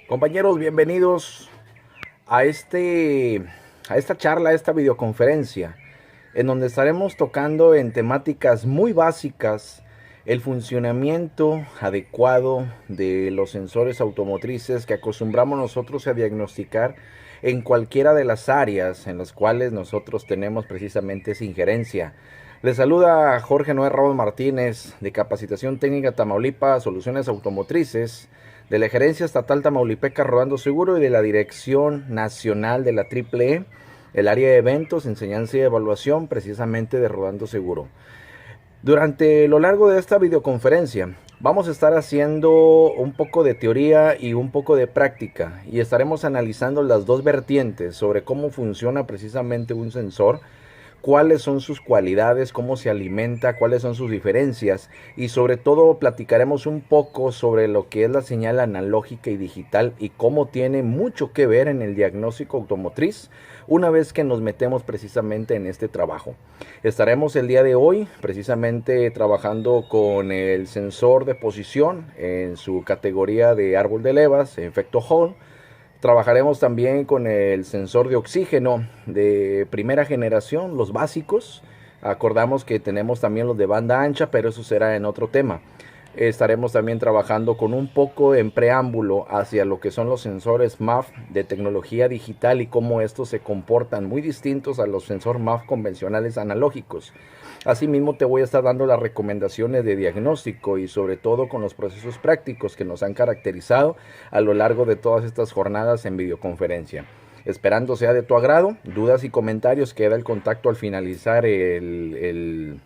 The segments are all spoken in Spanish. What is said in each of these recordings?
Compañeros, bienvenidos a esta charla, a esta videoconferencia, en donde estaremos tocando en temáticas muy básicas el funcionamiento adecuado de los sensores automotrices que acostumbramos nosotros a diagnosticar en cualquiera de las áreas en las cuales nosotros tenemos precisamente esa injerencia. Les saluda Jorge Noé Ramos Martínez, de Capacitación Técnica Tamaulipas, Soluciones Automotrices, de la Gerencia Estatal Tamaulipeca Rodando Seguro y de la Dirección Nacional de la AAA, el área de eventos, enseñanza y evaluación precisamente de Rodando Seguro. Durante lo largo de esta videoconferencia vamos a estar haciendo un poco de teoría y un poco de práctica y estaremos analizando las dos vertientes sobre cómo funciona precisamente un sensor, cuáles son sus cualidades, cómo se alimenta, cuáles son sus diferencias y sobre todo platicaremos un poco sobre lo que es la señal analógica y digital y cómo tiene mucho que ver en el diagnóstico automotriz una vez que nos metemos precisamente en este trabajo. Estaremos el día de hoy precisamente trabajando con el sensor de posición en su categoría de árbol de levas, efecto Hall. Trabajaremos también con el sensor de oxígeno de primera generación, los básicos. Acordamos que tenemos también los de banda ancha, pero eso será en otro tema. Estaremos también trabajando con un poco en preámbulo hacia lo que son los sensores MAF de tecnología digital y cómo estos se comportan muy distintos a los sensores MAF convencionales analógicos. Asimismo te voy a estar dando las recomendaciones de diagnóstico y sobre todo con los procesos prácticos que nos han caracterizado a lo largo de todas estas jornadas en videoconferencia. Esperando sea de tu agrado, dudas y comentarios, queda el contacto al finalizar el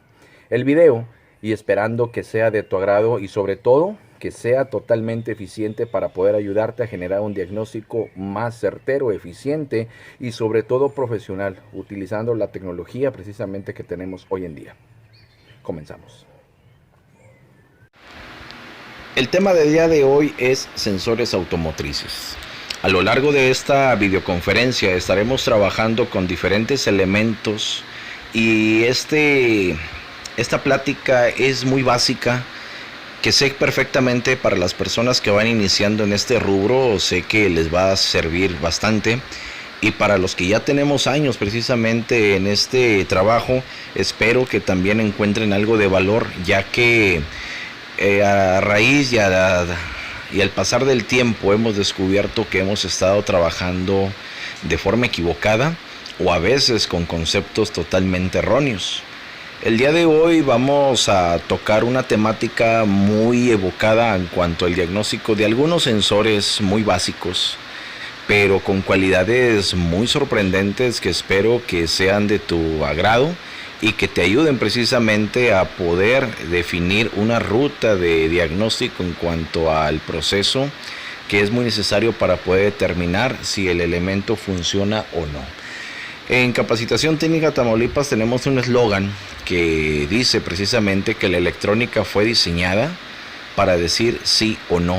video y esperando que sea de tu agrado y sobre todo que sea totalmente eficiente para poder ayudarte a generar un diagnóstico más certero, eficiente y sobre todo profesional, utilizando la tecnología precisamente que tenemos hoy en día. Comenzamos. El tema del día de hoy es sensores automotrices. A lo largo de esta videoconferencia estaremos trabajando con diferentes elementos y esta plática es muy básica, que sé perfectamente para las personas que van iniciando en este rubro, sé que les va a servir bastante. Y para los que ya tenemos años precisamente en este trabajo, espero que también encuentren algo de valor, ya que a raíz y al pasar del tiempo hemos descubierto que hemos estado trabajando de forma equivocada o a veces con conceptos totalmente erróneos. El día de hoy vamos a tocar una temática muy evocada en cuanto al diagnóstico de algunos sensores muy básicos, pero con cualidades muy sorprendentes que espero que sean de tu agrado y que te ayuden precisamente a poder definir una ruta de diagnóstico en cuanto al proceso que es muy necesario para poder determinar si el elemento funciona o no. En Capacitación Técnica Tamaulipas tenemos un eslogan que dice precisamente que la electrónica fue diseñada para decir sí o no,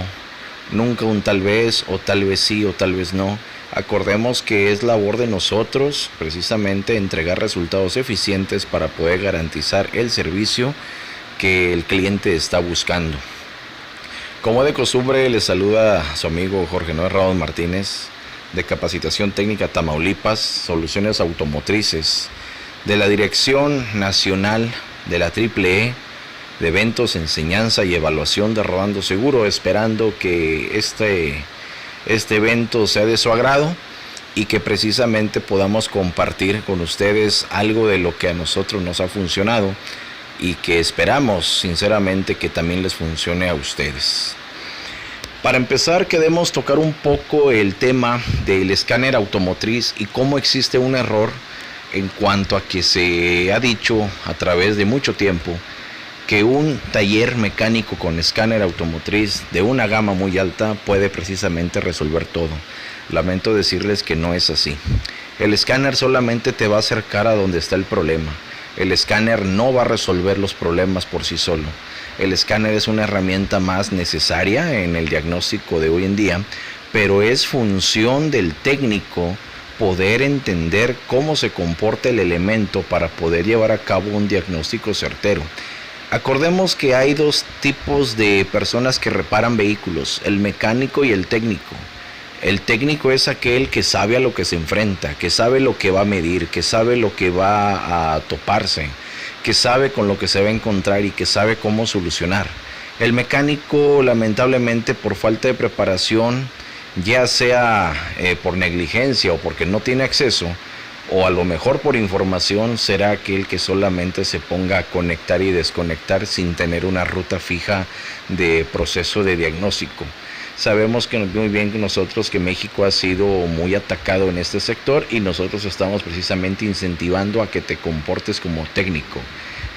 nunca un tal vez o tal vez sí o tal vez no. Acordemos que es labor de nosotros precisamente entregar resultados eficientes para poder garantizar el servicio que el cliente está buscando. Como de costumbre, les saluda su amigo Jorge Noé Ramos Martínez, de Capacitación Técnica Tamaulipas, Soluciones Automotrices, de la Dirección Nacional de la AAA, de Eventos, Enseñanza y Evaluación de Rodando Seguro, esperando que este evento sea de su agrado y que precisamente podamos compartir con ustedes algo de lo que a nosotros nos ha funcionado y que esperamos sinceramente que también les funcione a ustedes. Para empezar, queremos tocar un poco el tema del escáner automotriz y cómo existe un error en cuanto a que se ha dicho a través de mucho tiempo que un taller mecánico con escáner automotriz de una gama muy alta puede precisamente resolver todo. Lamento decirles que no es así. El escáner solamente te va a acercar a donde está el problema. El escáner no va a resolver los problemas por sí solo. El escáner es una herramienta más necesaria en el diagnóstico de hoy en día, pero es función del técnico poder entender cómo se comporta el elemento para poder llevar a cabo un diagnóstico certero. Acordemos que hay dos tipos de personas que reparan vehículos, el mecánico y el técnico. El técnico es aquel que sabe a lo que se enfrenta, que sabe lo que va a medir, que sabe lo que va a toparse, que sabe con lo que se va a encontrar y que sabe cómo solucionar. El mecánico, lamentablemente, por falta de preparación, ya sea por negligencia o porque no tiene acceso, o a lo mejor por información, será aquel que solamente se ponga a conectar y desconectar sin tener una ruta fija de proceso de diagnóstico. Sabemos que muy bien que nosotros que México ha sido muy atacado en este sector y nosotros estamos precisamente incentivando a que te comportes como técnico.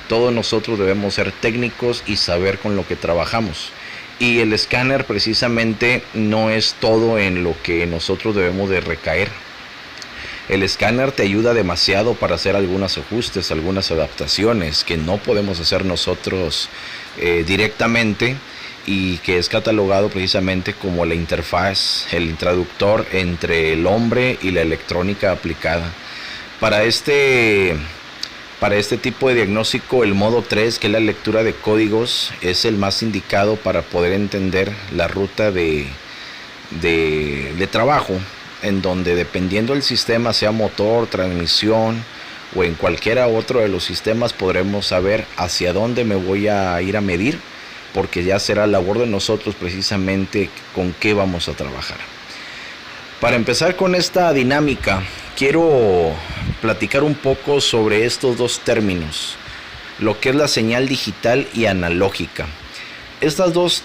Todos nosotros debemos ser técnicos y saber con lo que trabajamos. Y el escáner precisamente no es todo en lo que nosotros debemos de recaer. El escáner te ayuda demasiado para hacer algunos ajustes, algunas adaptaciones que no podemos hacer nosotros directamente, y que es catalogado precisamente como la interfaz, el traductor entre el hombre y la electrónica aplicada. Para este tipo de diagnóstico, el modo 3, que es la lectura de códigos, es el más indicado para poder entender la ruta de trabajo, en donde dependiendo del sistema, sea motor, transmisión o en cualquiera otro de los sistemas, podremos saber hacia dónde me voy a ir a medir, porque ya será labor de nosotros precisamente con qué vamos a trabajar. Para empezar con esta dinámica, quiero platicar un poco sobre estos dos términos, lo que es la señal digital y analógica. Estas dos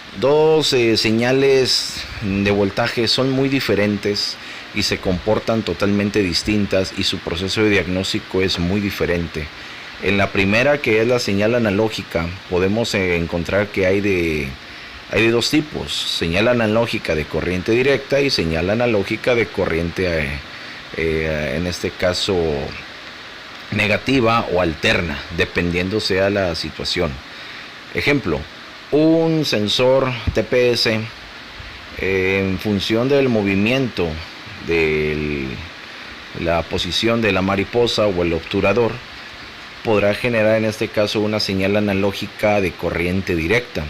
señales de voltaje son muy diferentes y se comportan totalmente distintas, y su proceso de diagnóstico es muy diferente. En la primera, que es la señal analógica, podemos encontrar que hay de dos tipos: señal analógica de corriente directa y señal analógica de corriente, en este caso negativa o alterna, dependiendo sea la situación. Ejemplo, un sensor TPS, en función del movimiento de la posición de la mariposa o el obturador, podrá generar en este caso una señal analógica de corriente directa,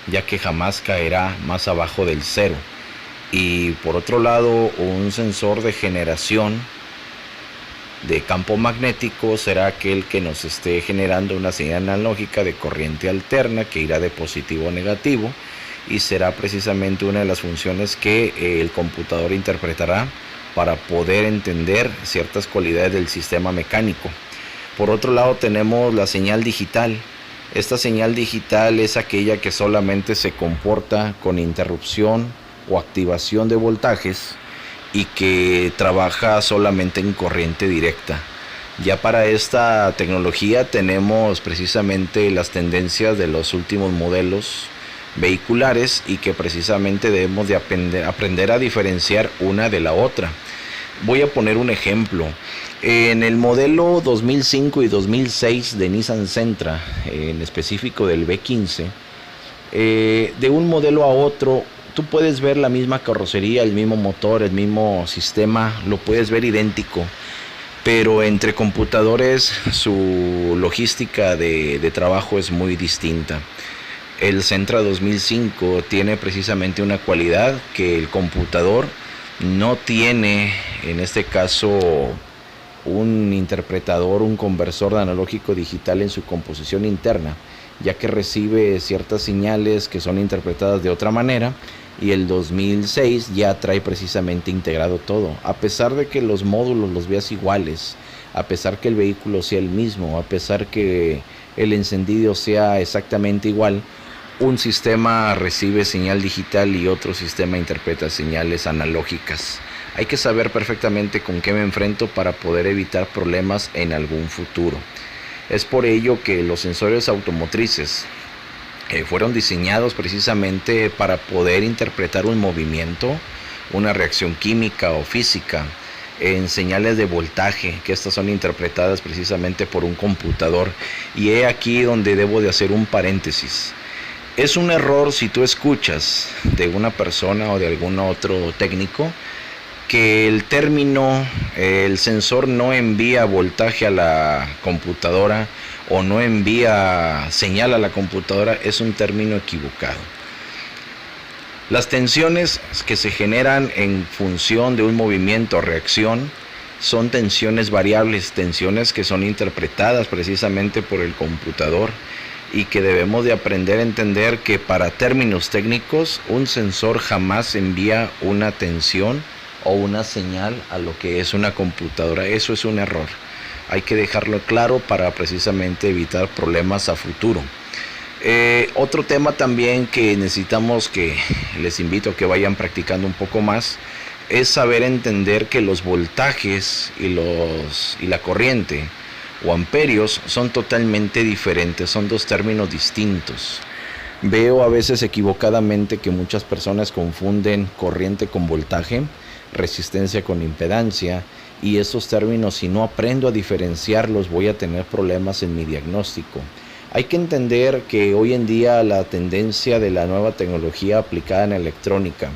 ya que jamás caerá más abajo del cero. Y por otro lado, un sensor de generación de campo magnético será aquel que nos esté generando una señal analógica de corriente alterna, que irá de positivo a negativo, y será precisamente una de las funciones que el computador interpretará para poder entender ciertas cualidades del sistema mecánico. Por otro lado, tenemos la señal digital. Esta señal digital es aquella que solamente se comporta con interrupción o activación de voltajes y que trabaja solamente en corriente directa. Ya para esta tecnología tenemos precisamente las tendencias de los últimos modelos vehiculares, y que precisamente debemos de aprender a diferenciar una de la otra. Voy a poner un ejemplo. En el modelo 2005 y 2006 de Nissan Sentra, en específico del V15, de un modelo a otro, tú puedes ver la misma carrocería, el mismo motor, el mismo sistema, lo puedes ver idéntico, pero entre computadores su logística de trabajo es muy distinta. El Sentra 2005 tiene precisamente una cualidad que el computador no tiene, en este caso, un interpretador, un conversor de analógico digital en su composición interna, ya que recibe ciertas señales que son interpretadas de otra manera, y el 2006 ya trae precisamente integrado todo. A pesar de que los módulos los veas iguales, a pesar que el vehículo sea el mismo, a pesar que el encendido sea exactamente igual, un sistema recibe señal digital y otro sistema interpreta señales analógicas. Hay que saber perfectamente con qué me enfrento para poder evitar problemas en algún futuro. Es por ello que los sensores automotrices fueron diseñados precisamente para poder interpretar un movimiento, una reacción química o física, en señales de voltaje, que estas son interpretadas precisamente por un computador. Y he aquí donde debo de hacer un paréntesis. Es un error si tú escuchas de una persona o de algún otro técnico que el término, el sensor no envía voltaje a la computadora o no envía señal a la computadora. Es un término equivocado. Las tensiones que se generan en función de un movimiento o reacción son tensiones variables, tensiones que son interpretadas precisamente por el computador y que debemos de aprender a entender que para términos técnicos un sensor jamás envía una tensión o una señal a lo que es una computadora. Eso es un error. Hay que dejarlo claro para precisamente evitar problemas a futuro. Otro tema también que necesitamos, que les invito a que vayan practicando un poco más, es saber entender que los voltajes y la corriente o amperios son totalmente diferentes, son dos términos distintos. Veo a veces equivocadamente que muchas personas confunden corriente con voltaje, resistencia con impedancia, y esos términos, si no aprendo a diferenciarlos, voy a tener problemas en mi diagnóstico. Hay que entender que hoy en día la tendencia de la nueva tecnología aplicada en electrónica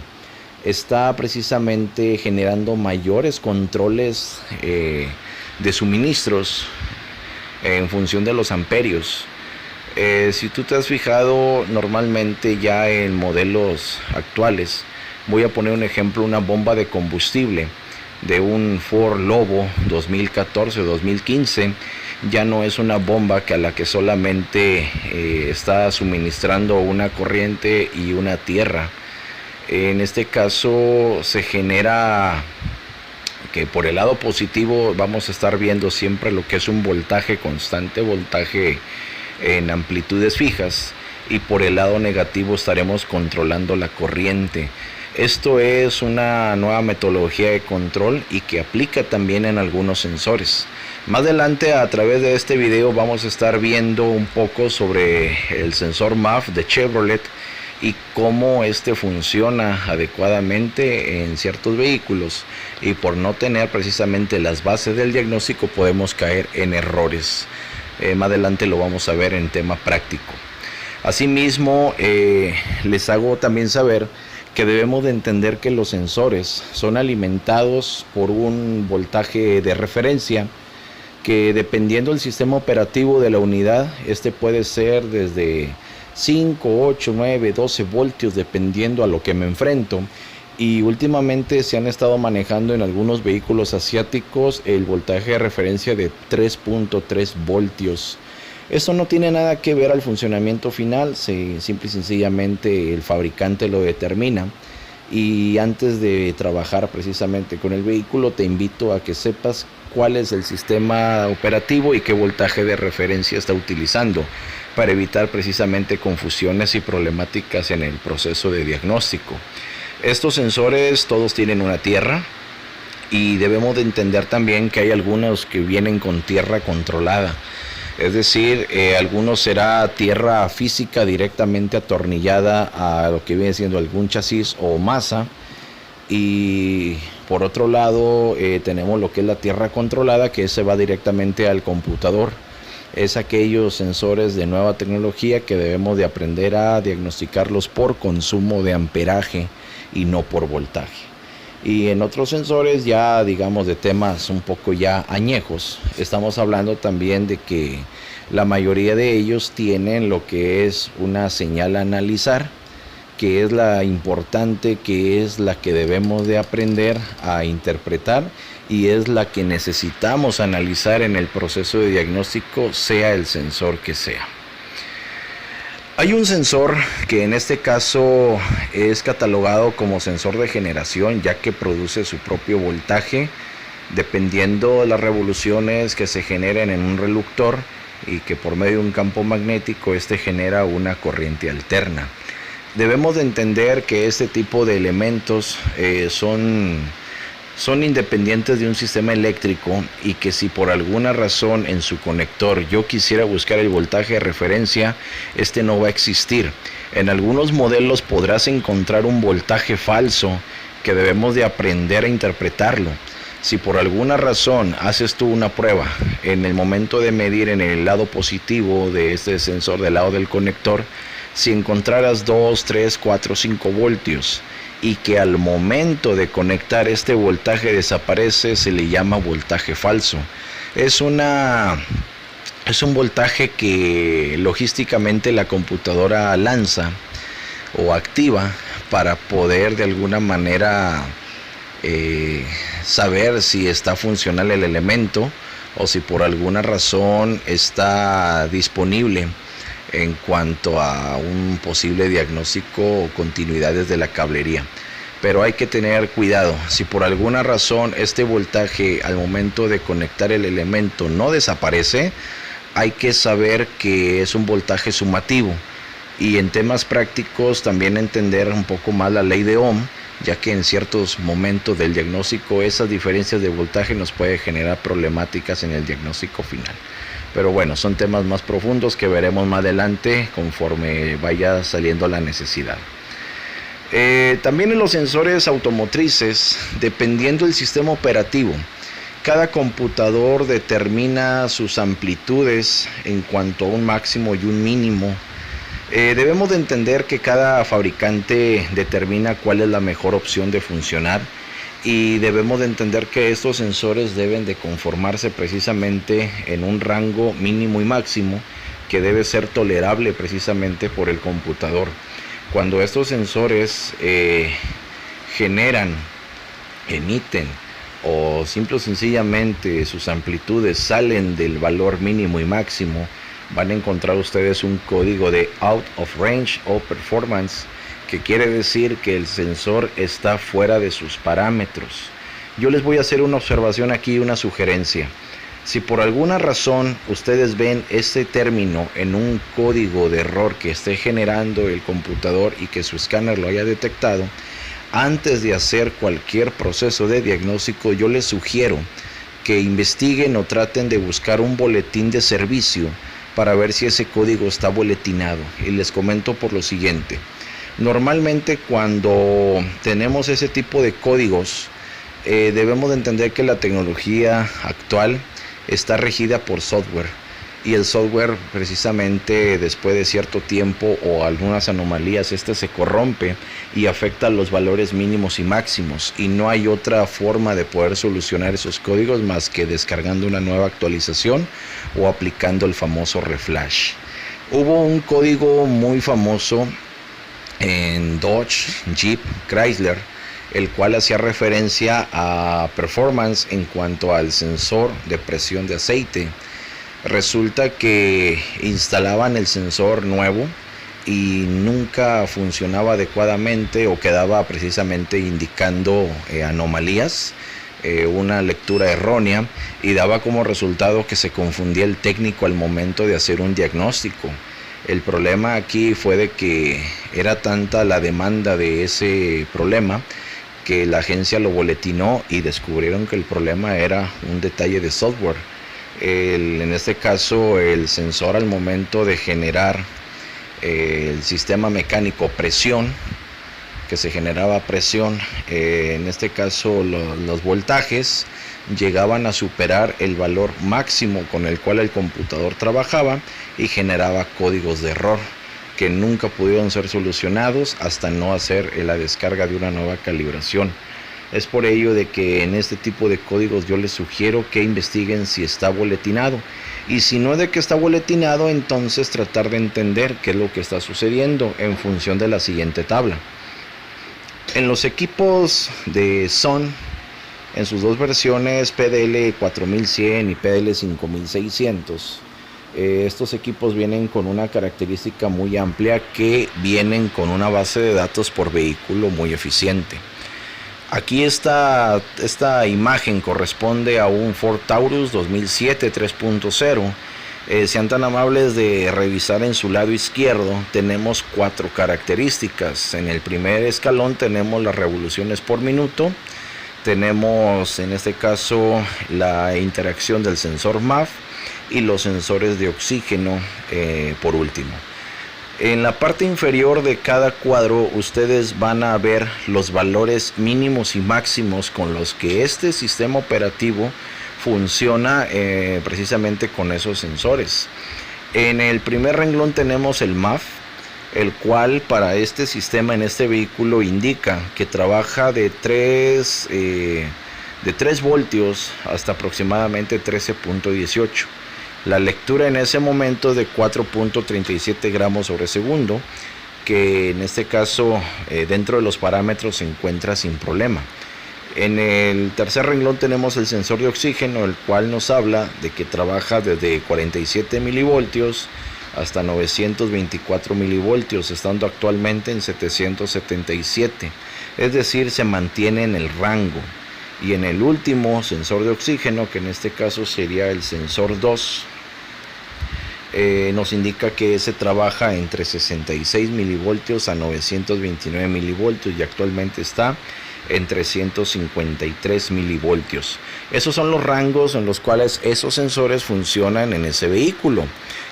está precisamente generando mayores controles de suministros en función de los amperios. Si tú te has fijado, normalmente ya en modelos actuales, voy a poner un ejemplo, una bomba de combustible de un Ford Lobo 2014 o 2015, ya no es una bomba a la que solamente está suministrando una corriente y una tierra. En este caso se genera que por el lado positivo vamos a estar viendo siempre lo que es un voltaje constante, voltaje en amplitudes fijas, y por el lado negativo estaremos controlando la corriente. Esto es una nueva metodología de control y que aplica también en algunos sensores. Más adelante, a través de este video, vamos a estar viendo un poco sobre el sensor MAF de Chevrolet y cómo este funciona adecuadamente en ciertos vehículos, y por no tener precisamente las bases del diagnóstico podemos caer en errores. Más adelante lo vamos a ver en tema práctico. Asimismo, les hago también saber que debemos de entender que los sensores son alimentados por un voltaje de referencia que, dependiendo del sistema operativo de la unidad, este puede ser desde 5, 8, 9, 12 voltios dependiendo a lo que me enfrento, y últimamente se han estado manejando en algunos vehículos asiáticos el voltaje de referencia de 3.3 voltios. Esto no tiene nada que ver al funcionamiento final, simple y sencillamente el fabricante lo determina. Y antes de trabajar precisamente con el vehículo, te invito a que sepas cuál es el sistema operativo y qué voltaje de referencia está utilizando, para evitar precisamente confusiones y problemáticas en el proceso de diagnóstico. Estos sensores todos tienen una tierra, y debemos de entender también que hay algunos que vienen con tierra controlada. Es decir, algunos será tierra física directamente atornillada a lo que viene siendo algún chasis o masa, y por otro lado tenemos lo que es la tierra controlada, que se va directamente al computador. Es aquellos sensores de nueva tecnología que debemos de aprender a diagnosticarlos por consumo de amperaje y no por voltaje. Y en otros sensores, ya digamos de temas un poco ya añejos, estamos hablando también de que la mayoría de ellos tienen lo que es una señal a analizar, que es la importante, que es la que debemos de aprender a interpretar, y es la que necesitamos analizar en el proceso de diagnóstico, sea el sensor que sea. Hay un sensor que en este caso es catalogado como sensor de generación, ya que produce su propio voltaje dependiendo de las revoluciones que se generen en un reluctor, y que por medio de un campo magnético este genera una corriente alterna. Debemos de entender que este tipo de elementos son independientes de un sistema eléctrico, y que si por alguna razón en su conector yo quisiera buscar el voltaje de referencia, este no va a existir. En algunos modelos podrás encontrar un voltaje falso que debemos de aprender a interpretarlo. Si por alguna razón haces tú una prueba en el momento de medir en el lado positivo de este sensor, del lado del conector, si encontraras 2, 3, 4, 5 voltios, y que al momento de conectar este voltaje desaparece, se le llama voltaje falso. Es un voltaje que logísticamente la computadora lanza o activa para poder de alguna manera saber si está funcional el elemento o si por alguna razón está disponible en cuanto a un posible diagnóstico o continuidades de la cablería. Pero hay que tener cuidado. Si por alguna razón este voltaje al momento de conectar el elemento no desaparece, hay que saber que es un voltaje sumativo. Y en temas prácticos también entender un poco más la ley de Ohm, ya que en ciertos momentos del diagnóstico esas diferencias de voltaje nos puede generar problemáticas en el diagnóstico final. Pero bueno, son temas más profundos que veremos más adelante conforme vaya saliendo la necesidad. También en los sensores automotrices, dependiendo del sistema operativo, cada computador determina sus amplitudes en cuanto a un máximo y un mínimo. Debemos de entender que cada fabricante determina cuál es la mejor opción de funcionar, y debemos de entender que estos sensores deben de conformarse precisamente en un rango mínimo y máximo que debe ser tolerable precisamente por el computador. Cuando estos sensores emiten o simple o sencillamente sus amplitudes salen del valor mínimo y máximo, van a encontrar ustedes un código de out of range o performance, que quiere decir que el sensor está fuera de sus parámetros. Yo les voy a hacer una observación aquí, una sugerencia. Si por alguna razón ustedes ven este término en un código de error que esté generando el computador y que su escáner lo haya detectado, antes de hacer cualquier proceso de diagnóstico, yo les sugiero que investiguen o traten de buscar un boletín de servicio para ver si ese código está boletinado. Y les comento por lo siguiente: normalmente cuando tenemos ese tipo de códigos, debemos de entender que la tecnología actual está regida por software, y el software precisamente después de cierto tiempo o algunas anomalías se corrompe y afecta los valores mínimos y máximos, y no hay otra forma de poder solucionar esos códigos más que descargando una nueva actualización o aplicando el famoso reflash. Hubo un código muy famoso en Dodge, Jeep, Chrysler, el cual hacía referencia a performance en cuanto al sensor de presión de aceite. Resulta que instalaban el sensor nuevo y nunca funcionaba adecuadamente o quedaba precisamente indicando anomalías, una lectura errónea, y daba como resultado que se confundía el técnico al momento de hacer un diagnóstico. El problema aquí fue de que era tanta la demanda de ese problema que la agencia lo boletinó y descubrieron que el problema era un detalle de software. En este caso, el sensor, al momento de generar el sistema mecánico presión, que se generaba presión, en este caso los voltajes llegaban a superar el valor máximo con el cual el computador trabajaba y generaba códigos de error que nunca pudieron ser solucionados hasta no hacer la descarga de una nueva calibración. Es por ello de que en este tipo de códigos yo les sugiero que investiguen si está boletinado, y si no es de que está boletinado, entonces tratar de entender qué es lo que está sucediendo en función de la siguiente tabla. En los equipos de Son, en sus dos versiones PDL 4100 y PDL 5600, estos equipos vienen con una característica muy amplia, que vienen con una base de datos por vehículo muy eficiente. Aquí esta imagen corresponde a un Ford Taurus 2007 3.0. Sean tan amables de revisar en su lado izquierdo. Tenemos 4 características. En el primer escalón tenemos las revoluciones por minuto. Tenemos en este caso la interacción del sensor MAF y los sensores de oxígeno por último. En la parte inferior de cada cuadro ustedes van a ver los valores mínimos y máximos con los que este sistema operativo funciona precisamente con esos sensores. En el primer renglón tenemos el MAF, el cual para este sistema en este vehículo indica que trabaja de 3 voltios hasta aproximadamente 13.18. La lectura en ese momento de 4.37 gramos sobre segundo, que en este caso dentro de los parámetros se encuentra sin problema. En el tercer renglón tenemos el sensor de oxígeno, el cual nos habla de que trabaja desde 47 milivoltios hasta 924 milivoltios, estando actualmente en 777, es decir, se mantiene en el rango. Y en el último sensor de oxígeno, que en este caso sería el sensor 2, nos indica que ese trabaja entre 66 milivoltios a 929 milivoltios y actualmente está en 353 milivoltios. Esos son los rangos en los cuales esos sensores funcionan en ese vehículo.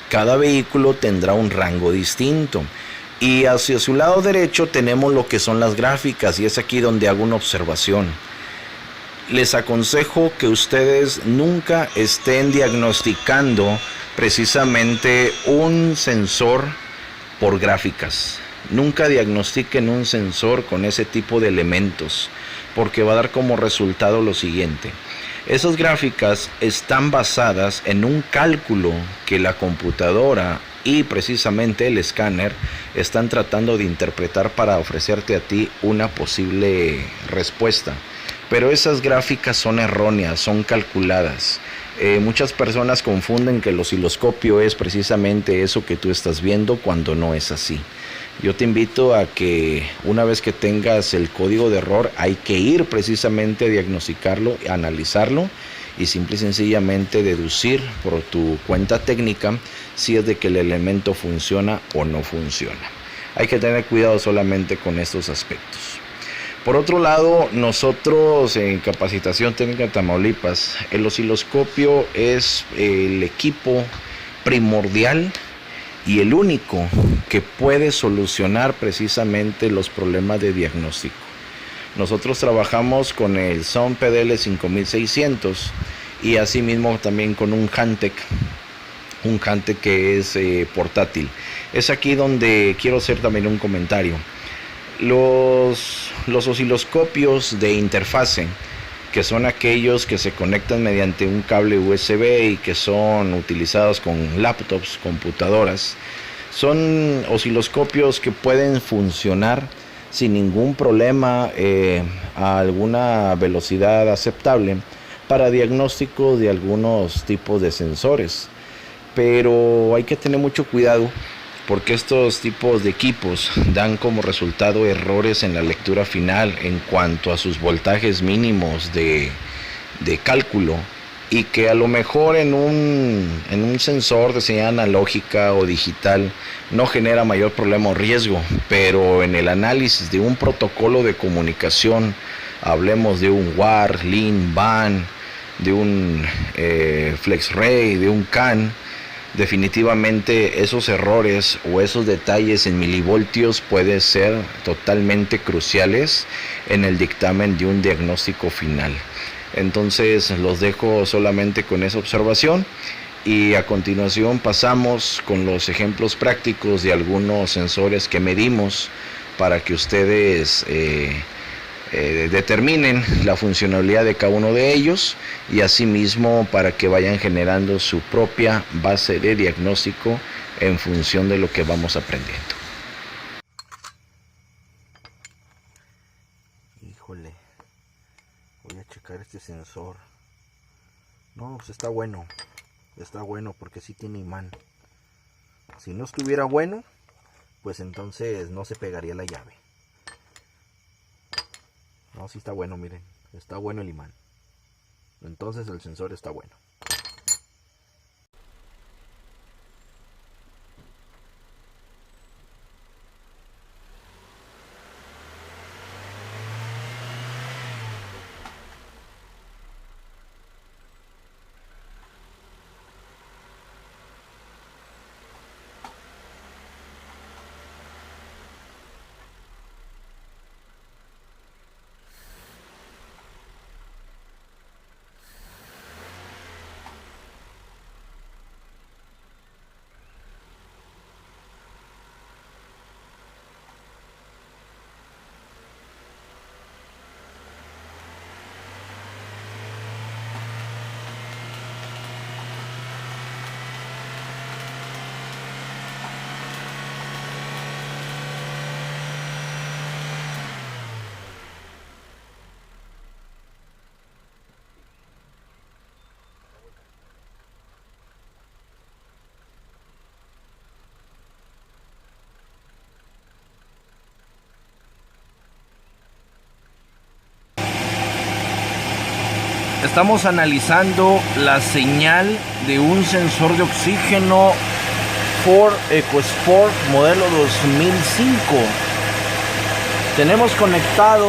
Cada vehículo tendrá un rango distinto. Y hacia su lado derecho tenemos lo que son las gráficas, y es aquí donde hago una observación. Les aconsejo que ustedes nunca estén diagnosticando precisamente un sensor por gráficas. Nunca diagnostiquen un sensor con ese tipo de elementos, porque va a dar como resultado lo siguiente. Esas gráficas están basadas en un cálculo que la computadora y precisamente el escáner están tratando de interpretar para ofrecerte a ti una posible respuesta. Pero esas gráficas son erróneas, son calculadas. Muchas personas confunden que el osciloscopio es precisamente eso que tú estás viendo, cuando no es así. Yo te invito a que una vez que tengas el código de error, hay que ir precisamente a diagnosticarlo, analizarlo y simple y sencillamente deducir por tu cuenta técnica si es de que el elemento funciona o no funciona. Hay que tener cuidado solamente con estos aspectos. Por otro lado, nosotros en Capacitación Técnica Tamaulipas, el osciloscopio es el equipo primordial y el único que puede solucionar precisamente los problemas de diagnóstico. Nosotros trabajamos con el Sound PDL 5600 y asimismo también con un Hantek que es portátil. Es aquí donde quiero hacer también un comentario. Los osciloscopios de interfase, que son aquellos que se conectan mediante un cable USB y que son utilizados con laptops, computadoras, son osciloscopios que pueden funcionar sin ningún problema a alguna velocidad aceptable para diagnóstico de algunos tipos de sensores. Pero hay que tener mucho cuidado, porque estos tipos de equipos dan como resultado errores en la lectura final en cuanto a sus voltajes mínimos de cálculo, y que a lo mejor en un sensor de señal analógica o digital no genera mayor problema o riesgo, pero en el análisis de un protocolo de comunicación, hablemos de un WAR, LIN, BAN, de un FlexRay, de un CAN, definitivamente esos errores o esos detalles en milivoltios pueden ser totalmente cruciales en el dictamen de un diagnóstico final. Entonces los dejo solamente con esa observación, y a continuación pasamos con los ejemplos prácticos de algunos sensores que medimos para que ustedes determinen la funcionalidad de cada uno de ellos, y asimismo para que vayan generando su propia base de diagnóstico en función de lo que vamos aprendiendo. Híjole, voy a checar este sensor. No, pues está bueno porque sí tiene imán. Si no estuviera bueno, pues entonces no se pegaría la llave. No, sí está bueno, miren, está bueno el imán. Entonces el sensor está bueno. Estamos analizando la señal de un sensor de oxígeno Ford EcoSport modelo 2005. Tenemos conectado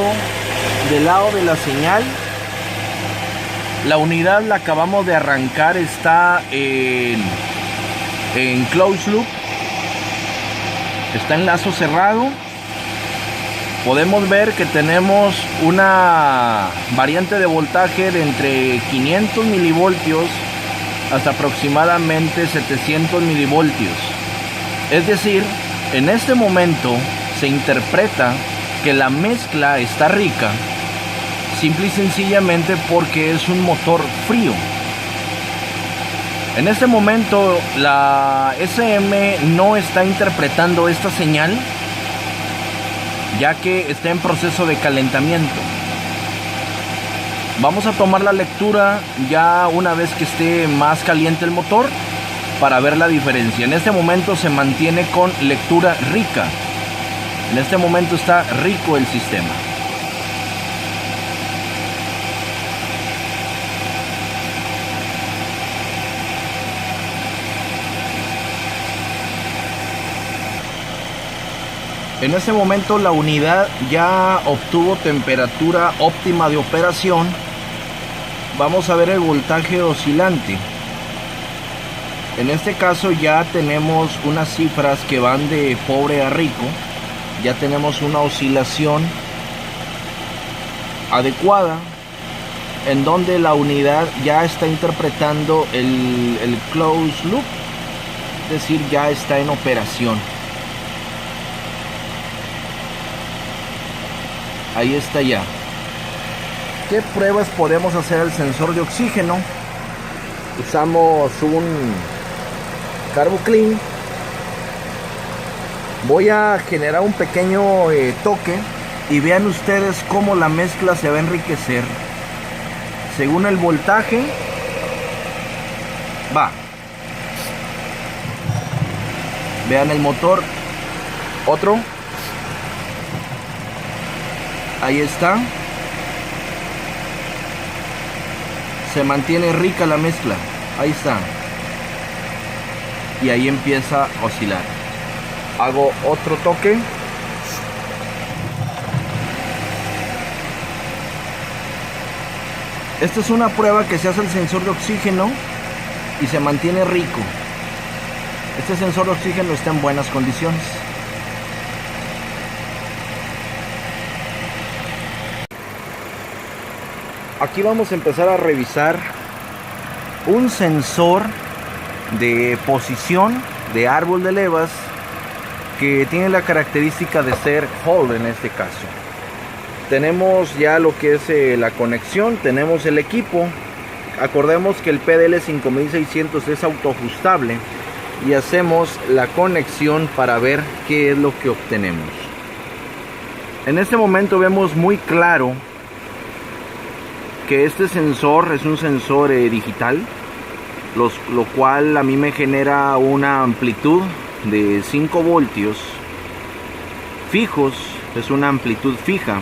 del lado de la señal. La unidad la acabamos de arrancar, está en closed loop, está en lazo cerrado. Podemos ver que tenemos una variante de voltaje de entre 500 milivoltios hasta aproximadamente 700 milivoltios. Es decir, en este momento se interpreta que la mezcla está rica, simple y sencillamente porque es un motor frío. En este momento la SM no está interpretando esta señal, ya que está en proceso de calentamiento. Vamos a tomar la lectura ya una vez que esté más caliente el motor para ver la diferencia. En este momento se mantiene con lectura rica. En este momento está rico el sistema. En este momento la unidad ya obtuvo temperatura óptima de operación. Vamos a ver el voltaje oscilante. En este caso ya tenemos unas cifras que van de pobre a rico. Ya tenemos una oscilación adecuada, en donde la unidad ya está interpretando el closed loop, es decir, ya está en operación. Ahí está ya. ¿Qué pruebas podemos hacer al sensor de oxígeno? Usamos un CarboClean. Voy a generar un pequeño toque y vean ustedes cómo la mezcla se va a enriquecer según el voltaje. Va. Vean el motor. Otro. Ahí está. Se mantiene rica la mezcla. Ahí está. Y ahí empieza a oscilar. Hago otro toque. Esta es una prueba que se hace el sensor de oxígeno y se mantiene rico. Este sensor de oxígeno está en buenas condiciones. Aquí vamos a empezar a revisar un sensor de posición de árbol de levas que tiene la característica de ser Hall en este caso. Tenemos ya lo que es la conexión, tenemos el equipo. Acordemos que el PDL 5600 es autoajustable y hacemos la conexión para ver qué es lo que obtenemos. En este momento vemos muy claro que este sensor es un sensor digital, lo cual a mí me genera una amplitud de 5 voltios fijos, es una amplitud fija.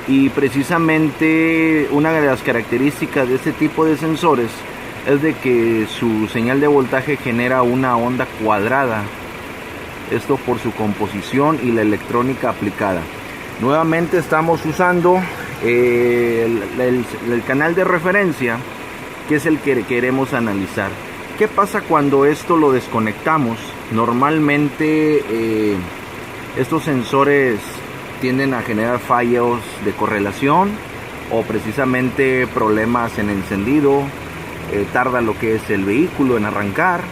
Y precisamente una de las características de este tipo de sensores es de que su señal de voltaje genera una onda cuadrada, esto por su composición y la electrónica aplicada. Nuevamente estamos usando el canal de referencia, que es el que queremos analizar. ¿Qué pasa cuando esto lo desconectamos? Normalmente estos sensores tienden a generar fallos de correlación o precisamente problemas en encendido, tarda lo que es el vehículo en arrancar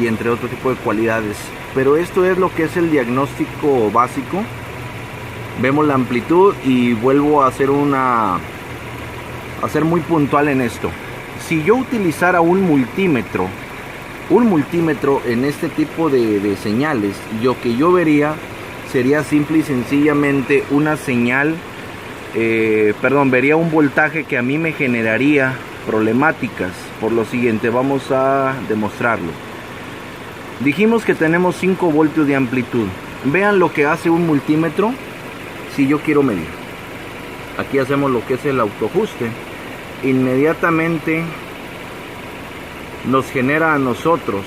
y entre otro tipo de cualidades. Pero esto es lo que es el diagnóstico básico. Vemos la amplitud y vuelvo a ser muy puntual en esto. Si yo utilizara un multímetro en este tipo de señales, lo que yo vería sería simple y sencillamente una señal, vería un voltaje que a mí me generaría problemáticas. Por lo siguiente, vamos a demostrarlo. Dijimos que tenemos 5 voltios de amplitud. Vean lo que hace un multímetro si yo quiero medir. Aquí hacemos lo que es el autoajuste inmediatamente nos genera a nosotros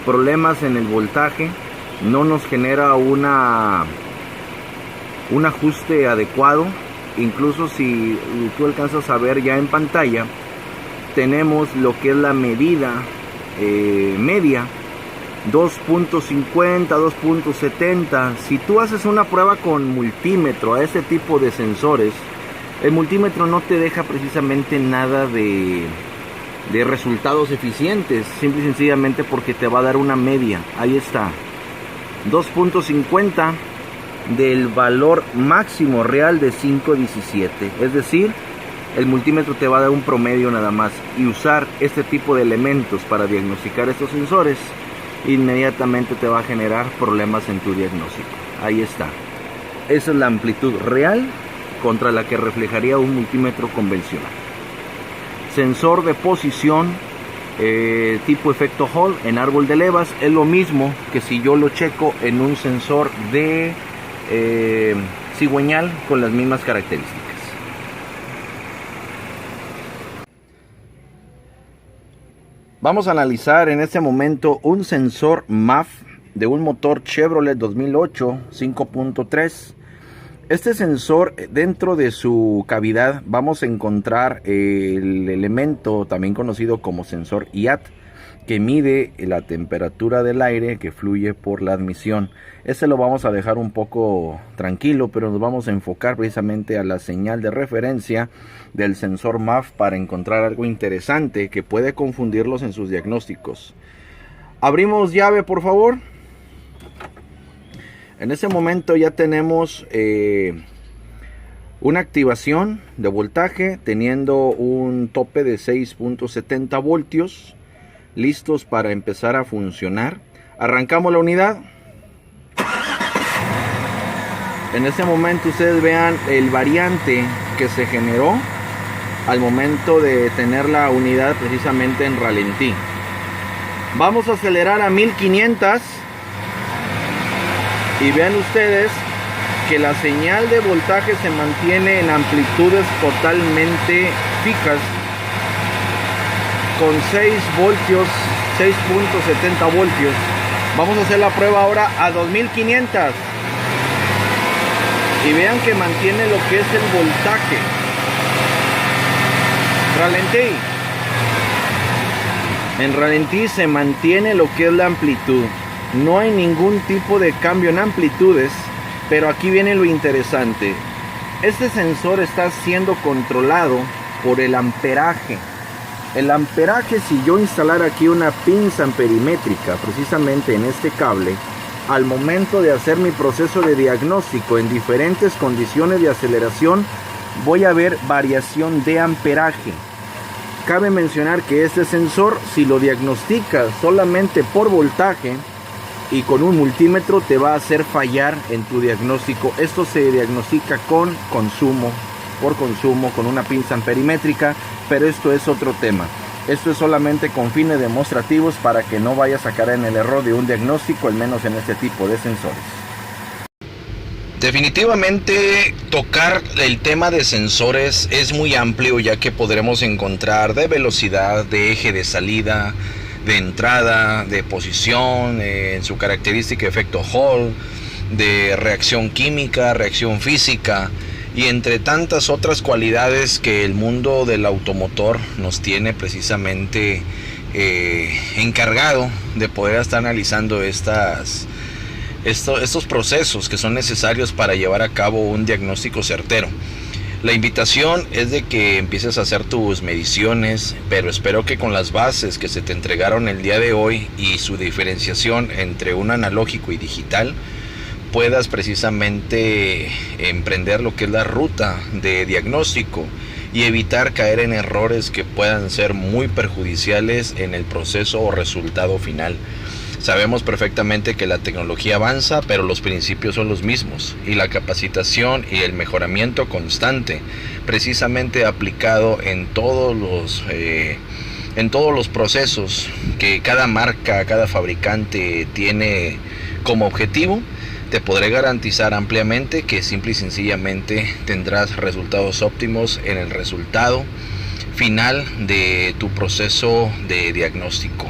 problemas en el voltaje, no nos genera un ajuste adecuado. Incluso si tú alcanzas a ver ya en pantalla, tenemos lo que es la medida media, 2.50, 2.70. Si tú haces una prueba con multímetro a este tipo de sensores, el multímetro no te deja precisamente nada de resultados eficientes, simple y sencillamente porque te va a dar una media. Ahí está, 2.50 del valor máximo real de 5.17. Es decir, el multímetro te va a dar un promedio nada más, y usar este tipo de elementos para diagnosticar estos sensores inmediatamente te va a generar problemas en tu diagnóstico. Ahí está, esa es la amplitud real contra la que reflejaría un multímetro convencional. Sensor de posición tipo efecto Hall en árbol de levas es lo mismo que si yo lo checo en un sensor de cigüeñal con las mismas características. Vamos a analizar en este momento un sensor MAF de un motor Chevrolet 2008 5.3. Este sensor, dentro de su cavidad vamos a encontrar el elemento también conocido como sensor IAT, que mide la temperatura del aire que fluye por la admisión. Este lo vamos a dejar un poco tranquilo, pero nos vamos a enfocar precisamente a la señal de referencia del sensor MAF para encontrar algo interesante que puede confundirlos en sus diagnósticos. Abrimos llave, por favor. En este momento ya tenemos una activación de voltaje teniendo un tope de 6.70 voltios, listos para empezar a funcionar. Arrancamos la unidad. En este momento ustedes vean el variante que se generó al momento de tener la unidad precisamente en ralentí. Vamos a acelerar a 1500 y vean ustedes que la señal de voltaje se mantiene en amplitudes totalmente fijas con 6 voltios, 6.70 voltios. Vamos a hacer la prueba ahora a 2500 y vean que mantiene lo que es el voltaje. Ralentí. En ralentí se mantiene lo que es la amplitud. No hay ningún tipo de cambio en amplitudes, pero aquí viene lo interesante. Este sensor está siendo controlado por el amperaje. El amperaje, si yo instalara aquí una pinza amperimétrica precisamente en este cable, al momento de hacer mi proceso de diagnóstico en diferentes condiciones de aceleración, voy a ver variación de amperaje. Cabe mencionar que este sensor, si lo diagnosticas solamente por voltaje y con un multímetro, te va a hacer fallar en tu diagnóstico. Esto se diagnostica con consumo, por consumo, con una pinza amperimétrica, pero esto es otro tema. Esto es solamente con fines demostrativos para que no vayas a caer en el error de un diagnóstico, al menos en este tipo de sensores. Definitivamente tocar el tema de sensores es muy amplio, ya que podremos encontrar de velocidad, de eje de salida, de entrada, de posición, en su característica efecto Hall, de reacción química, reacción física y entre tantas otras cualidades que el mundo del automotor nos tiene precisamente encargado de poder estar analizando estos procesos que son necesarios para llevar a cabo un diagnóstico certero. La invitación es de que empieces a hacer tus mediciones, pero espero que con las bases que se te entregaron el día de hoy y su diferenciación entre un analógico y digital, puedas precisamente emprender lo que es la ruta de diagnóstico y evitar caer en errores que puedan ser muy perjudiciales en el proceso o resultado final. Sabemos perfectamente que la tecnología avanza, pero los principios son los mismos, y la capacitación y el mejoramiento constante, precisamente aplicado en todos los procesos que cada marca, cada fabricante tiene como objetivo, te podré garantizar ampliamente que simple y sencillamente tendrás resultados óptimos en el resultado final de tu proceso de diagnóstico.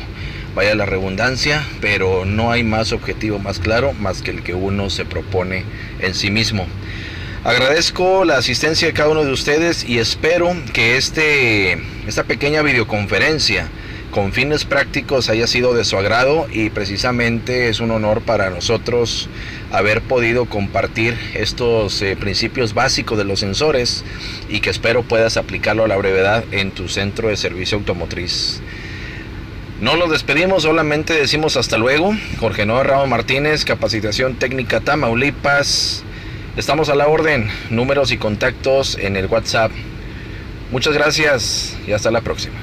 Vaya la redundancia, pero no hay más objetivo más claro más que el que uno se propone en sí mismo. Agradezco la asistencia de cada uno de ustedes y espero que esta pequeña videoconferencia con fines prácticos haya sido de su agrado, y precisamente es un honor para nosotros haber podido compartir estos principios básicos de los sensores, y que espero puedas aplicarlo a la brevedad en tu centro de servicio automotriz. No los despedimos, solamente decimos hasta luego. Jorge Noé Ramos Martínez, Capacitación Técnica Tamaulipas. Estamos a la orden. Números y contactos en el WhatsApp. Muchas gracias y hasta la próxima.